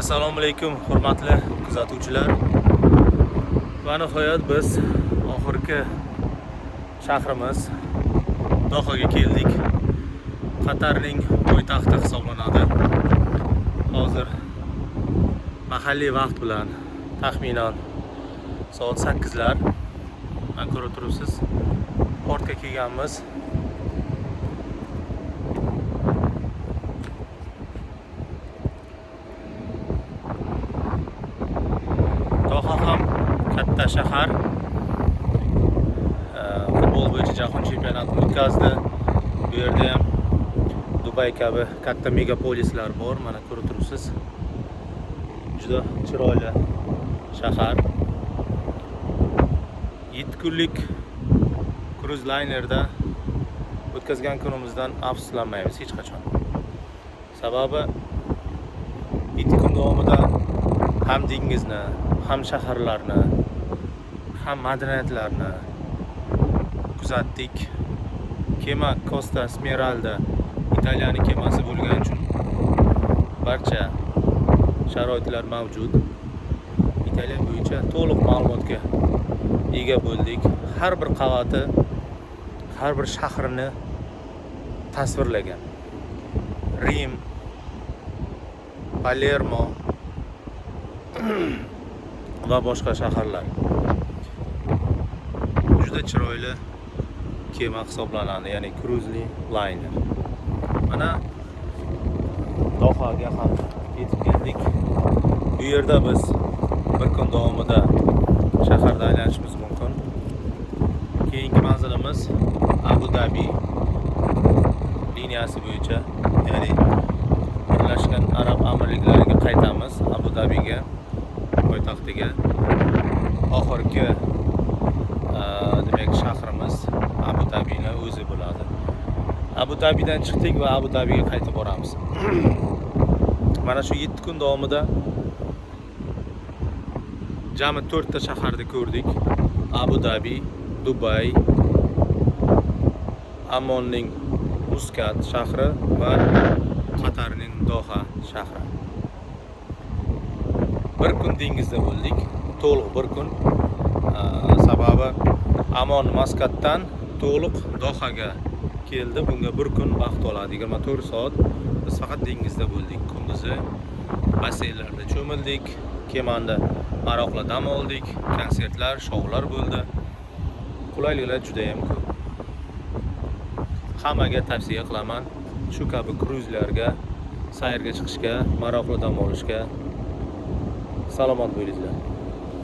Assalomu alaykum hurmatli kuzatuvchilar. Va nihoyat biz oxirgi shahrimiz Dohaga keldik. Qatarning poytaxti hisoblanadi. Hozir mahalliy vaqt bilan taxminan soat 8lar. Mana ko'rib turibsiz, portga kelganmiz. Doha ham katta shahar. Futbol bo'yicha jahon chempionatini o'tkazdi. Bu yerda ham Dubay kabi katta megapolislar bor. Mana ko'rib turibsiz. Juda chiroyli shahar. 7 kunlik cruise linerda o'tkazgan kunimizdan afsuslanmaymiz hech qachon. Sababi 7 kun davomida ham dengizni, ham shaharlarni, ham madaniyatlarni kuzatdik. Kema Costa Smeralda Italiyaning kemasi bo'lgani uchun barcha sharoitlar mavjud. Italiya bo'yicha to'liq ma'lumotga ega bo'ldik. Har bir qavati, har bir shahrini tasvirlagan. Rim, Palermo va boshqa shaharlar. Juda chiroyli kema hisoblanadi, ya'ni cruise liner. Mana Dohaga ham yetib keldik. Bu yerda biz bir kun davomida shaharda aylanishimiz mumkin. Keyingi manzilimiz Abu Dhabi liniyasi bo'yicha, ya'ni Birlashgan Arab Amirliklariga qaytamiz. Abu Dhabiga, poytaxtiga. Oxirgi demak shahrimiz Abu Dhabining o'zi bo'ladi. Abu Dhabidan chiqdik va Abu Dhabiga qaytib boramiz. Mana shu 7 kun davomida jami 4 ta shaharni ko'rdik. Abu Dhabi, Dubay, Ammonning Muscat shahri va Qatarning Doha shahri. Bir kun dengizda bo'ldik, to'liq bir kun. Sababi Ammon Muscatdan to'liq Dohaga keldi. Bunga bir kun vaqt oladi. 24 soat biz faqat dengizda bo'ldik. Kunduzi basseynlarda cho'mildik, kemanda maroqla dam oldik, konsertlar, shoular bo'ldi. Qulayliklar juda ham ko'p. Hammaga tavsiya qilaman shu kabi kruzlarga, sayrga chiqishga, maroqli dam olishga. Salomat bo'linglar.